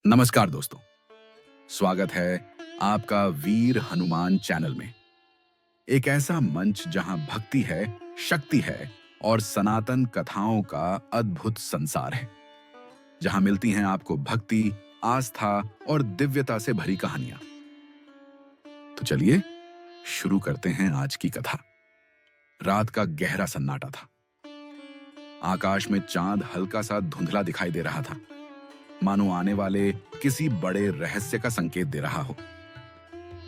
नमस्कार दोस्तों, स्वागत है आपका वीर हनुमान चैनल में। एक ऐसा मंच जहां भक्ति है, शक्ति है और सनातन कथाओं का अद्भुत संसार है। जहां मिलती हैं आपको भक्ति, आस्था और दिव्यता से भरी कहानियां। तो चलिए शुरू करते हैं आज की कथा। रात का गहरा सन्नाटा था। आकाश में चांद हल्का सा धुंधला दिखाई दे रहा था, मानो आने वाले किसी बड़े रहस्य का संकेत दे रहा हो।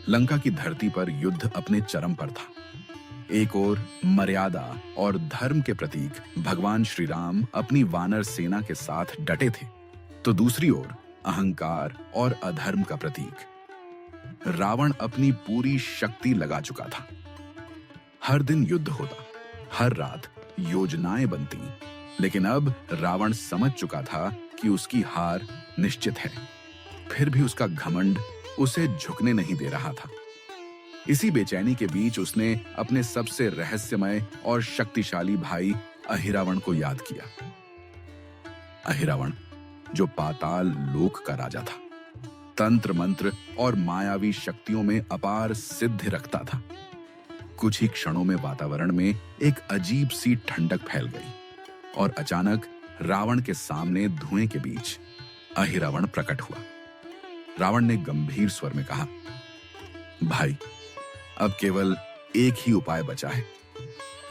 लंका की धरती पर युद्ध अपने चरम पर था। एक ओर मर्यादा और धर्म के प्रतीक भगवान श्री राम अपनी वानर सेना के साथ डटे थे, तो दूसरी ओर अहंकार और अधर्म का प्रतीक रावण अपनी पूरी शक्ति लगा चुका था। हर दिन युद्ध होता, हर रात योजनाएं बनती, लेकिन अब रावण समझ चुका था कि उसकी हार निश्चित है। फिर भी उसका घमंड उसे झुकने नहीं दे रहा था। इसी बेचैनी के बीच उसने अपने सबसे रहस्यमय और शक्तिशाली भाई अहिरावण को याद किया। अहिरावण, जो पाताल लोक का राजा था, तंत्र मंत्र और मायावी शक्तियों में अपार सिद्धि रखता था। कुछ ही क्षणों में वातावरण में एक अजीब सी ठंडक फैल गई और अचानक रावण के सामने धुएं के बीच अहिरावण प्रकट हुआ। रावण ने गंभीर स्वर में कहा, भाई, अब केवल एक ही उपाय बचा है।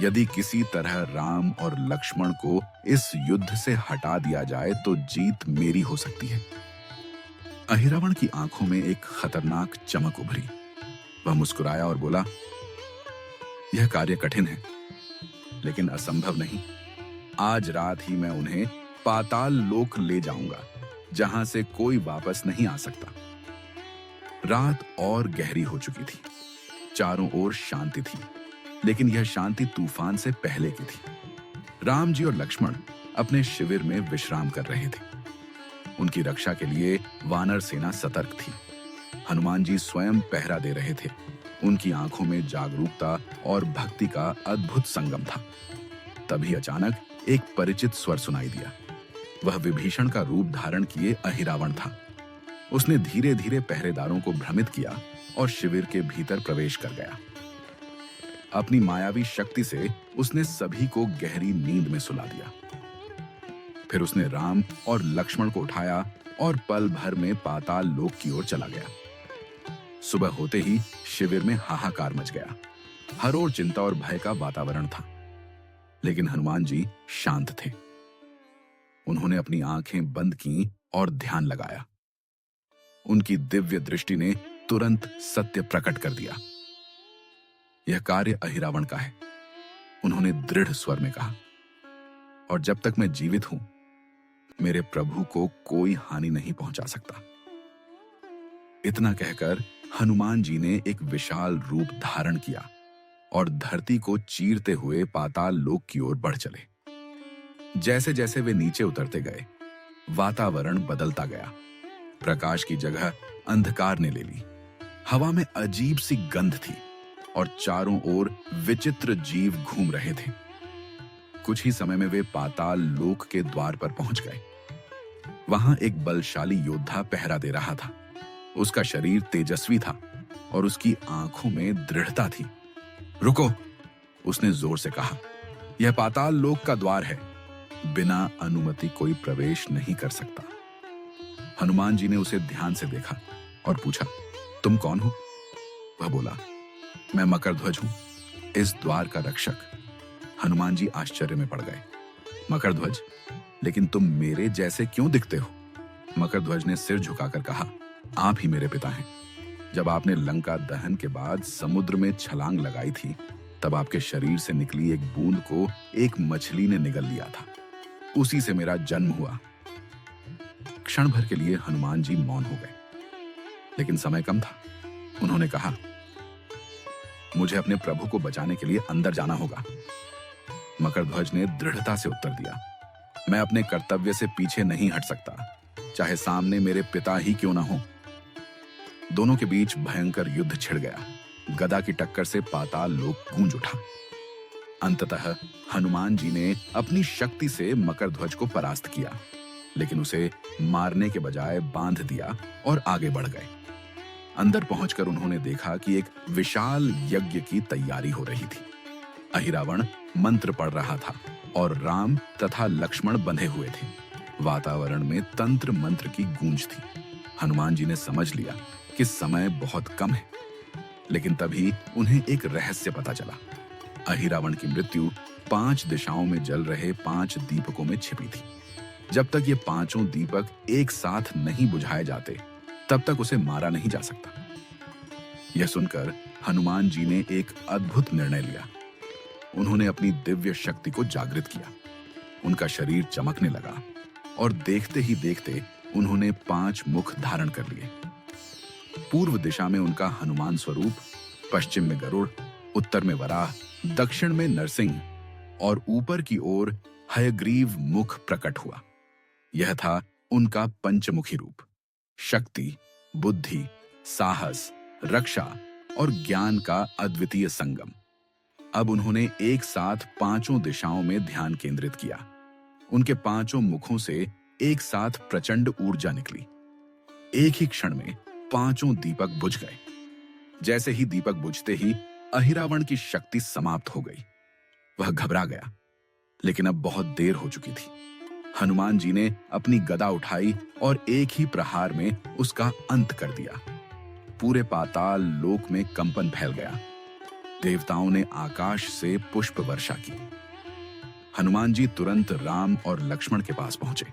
यदि किसी तरह राम और लक्ष्मण को इस युद्ध से हटा दिया जाए तो जीत मेरी हो सकती है। अहिरावण की आंखों में एक खतरनाक चमक उभरी। वह मुस्कुराया और बोला, यह कार्य कठिन है, लेकिन असंभव नहीं। आज रात ही मैं उन्हें पाताल लोक ले जाऊंगा, जहां से कोई वापस नहीं आ सकता। रात और गहरी हो चुकी थी। चारों ओर शांति थी, लेकिन यह शांति तूफान से पहले की थी। राम जी और लक्ष्मण अपने शिविर में विश्राम कर रहे थे। उनकी रक्षा के लिए वानर सेना सतर्क थी। हनुमान जी स्वयं पहरा दे रहे थे। उनकी आंखों में जागरूकता और भक्ति का अद्भुत संगम था। तभी अचानक एक परिचित स्वर सुनाई दिया। वह विभीषण का रूप धारण किए अहिरावण था। उसने धीरे धीरे पहरेदारों को भ्रमित किया और शिविर के भीतर प्रवेश कर गया। अपनी मायावी शक्ति से उसने सभी को गहरी नींद में सुला दिया। फिर उसने राम और लक्ष्मण को उठाया और पल भर में पाताल लोक की ओर चला गया। सुबह होते ही शिविर में हाहाकार मच गया। हर ओर चिंता और भय का वातावरण था, लेकिन हनुमान जी शांत थे। उन्होंने अपनी आंखें बंद की और ध्यान लगाया। उनकी दिव्य दृष्टि ने तुरंत सत्य प्रकट कर दिया। यह कार्य अहिरावण का है, उन्होंने दृढ़ स्वर में कहा, और जब तक मैं जीवित हूं, मेरे प्रभु को कोई हानि नहीं पहुंचा सकता। इतना कहकर हनुमान जी ने एक विशाल रूप धारण किया और धरती को चीरते हुए पाताल लोक की ओर बढ़ चले। जैसे जैसे वे नीचे उतरते गए, वातावरण बदलता गया। प्रकाश की जगह अंधकार ने ले ली। हवा में अजीब सी गंध थी और चारों ओर विचित्र जीव घूम रहे थे। कुछ ही समय में वे पाताल लोक के द्वार पर पहुंच गए। वहां एक बलशाली योद्धा पहरा दे रहा था। उसका शरीर तेजस्वी था और उसकी आंखों में दृढ़ता थी। रुको, उसने जोर से कहा, यह पाताल लोक का द्वार है। बिना अनुमति कोई प्रवेश नहीं कर सकता। हनुमान जी ने उसे ध्यान से देखा और पूछा, तुम कौन हो? वह बोला, मैं मकरध्वज हूं, इस द्वार का रक्षक। हनुमान जी आश्चर्य में पड़ गए। मकरध्वज, लेकिन तुम मेरे जैसे क्यों दिखते हो? मकरध्वज ने सिर झुकाकर कहा, आप ही मेरे पिता हैं। जब आपने लंका दहन के बाद समुद्र में छलांग लगाई थी, तब आपके शरीर से निकली एक बूंद को एक मछली ने निगल लिया था। उसी से मेरा जन्म हुआ। क्षण भर के लिए हनुमान जी मौन हो गए, लेकिन समय कम था। उन्होंने कहा, मुझे अपने प्रभु को बचाने के लिए अंदर जाना होगा। मकरध्वज ने दृढ़ता से उत्तर दिया, मैं अपने कर्तव्य से पीछे नहीं हट सकता, चाहे सामने मेरे पिता ही क्यों ना हो। दोनों के बीच भयंकर युद्ध छिड़ गया। गदा की टक्कर से पाताल लोक गूंज उठा। अंततः हनुमान जी ने अपनी शक्ति से मकरध्वज को परास्त किया। लेकिन उसे मारने के बजाय बांध दिया और आगे बढ़ गए। अंदर पहुंचकर उन्होंने देखा कि एक विशाल यज्ञ की तैयारी हो रही थी। अहिरावण मंत्र पढ़ रहा था और राम तथा लक्ष्मण बंधे हुए थे। वातावरण में तंत्र मंत्र की गूंज थी। हनुमान जी ने समझ लिया कि समय बहुत कम है, लेकिन तभी उन्हें एक रहस्य पता चला। अहिरावण की मृत्यु 5 दिशाओं में जल रहे 5 दीपकों में छिपी थी। जब तक ये पांचों दीपक एक साथ नहीं बुझाए जाते, तब तक उसे मारा नहीं जा सकता। यह सुनकर हनुमान जी ने एक अद्भुत निर्णय लिया। उन्होंने अपनी दिव्य शक्ति को जागृत किया। उनका शरीर चमकने लगा और देखते ही देखते उन्होंने 5 मुख धारण कर लिए। पूर्व दिशा में उनका हनुमान स्वरूप, पश्चिम में गरुड़, उत्तर में वराह, दक्षिण में नरसिंह और ऊपर की ओर हयग्रीव मुख प्रकट हुआ। यह था उनका पंचमुखी रूप। शक्ति, बुद्धि, साहस, रक्षा और ज्ञान का अद्वितीय संगम। अब उन्होंने एक साथ 5 दिशाओं में ध्यान केंद्रित किया। उनके 5 मुखों से एक साथ प्रचंड ऊर्जा निकली। एक ही क्षण में 5 दीपक बुझ गए। जैसे ही दीपक बुझते ही अहिरावण की शक्ति समाप्त हो गई। वह घबरा गया, लेकिन अब बहुत देर हो चुकी थी। हनुमान जी ने अपनी गदा उठाई और एक ही प्रहार में उसका अंत कर दिया। पूरे पाताल लोक में कंपन फैल गया। देवताओं ने आकाश से पुष्प वर्षा की। हनुमान जी तुरंत राम और लक्ष्मण के पास पहुंचे।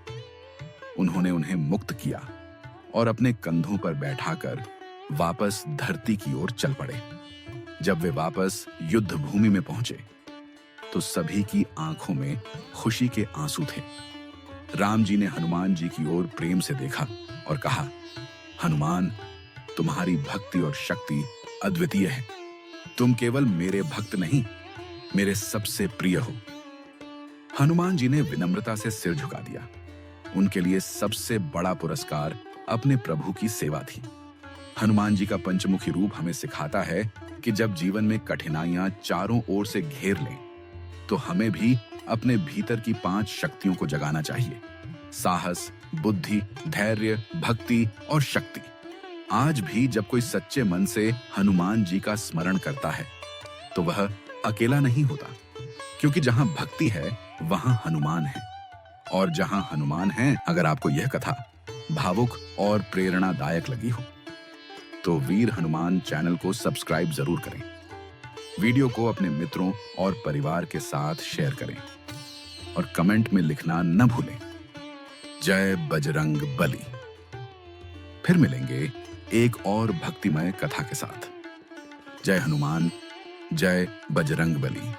उन्होंने उन्हें मुक्त किया और अपने कंधों पर बैठाकर वापस धरती की ओर चल पड़े। जब वे वापस युद्ध भूमि में पहुंचे, तो सभी की आंखों में खुशी के आंसू थे। राम जी ने हनुमान जी की ओर प्रेम से देखा और कहा, हनुमान, तुम्हारी भक्ति और शक्ति अद्वितीय है। तुम केवल मेरे भक्त नहीं, मेरे सबसे प्रिय हो। हनुमान जी ने विनम्रता से सिर झुका दिया। उनके लिए सबसे बड़ा पुरस्कार अपने प्रभु की सेवा थी। हनुमान जी का पंचमुखी रूप हमें सिखाता है कि जब जीवन में कठिनाइयां चारों ओर से घेर लें, तो हमें भी अपने भीतर की 5 शक्तियों को जगाना चाहिए। साहस, बुद्धि, धैर्य, भक्ति और शक्ति। आज भी जब कोई सच्चे मन से हनुमान जी का स्मरण करता है, तो वह अकेला नहीं होता, क्योंकि जहां भक्ति है वहां हनुमान है। और जहां हनुमान है, अगर आपको यह कथा भावुक और प्रेरणादायक लगी हो, तो वीर हनुमान चैनल को सब्सक्राइब जरूर करें। वीडियो को अपने मित्रों और परिवार के साथ शेयर करें और कमेंट में लिखना न भूलें। जय बजरंग बली। फिर मिलेंगे एक और भक्तिमय कथा के साथ। जय हनुमान, जय बजरंग बली।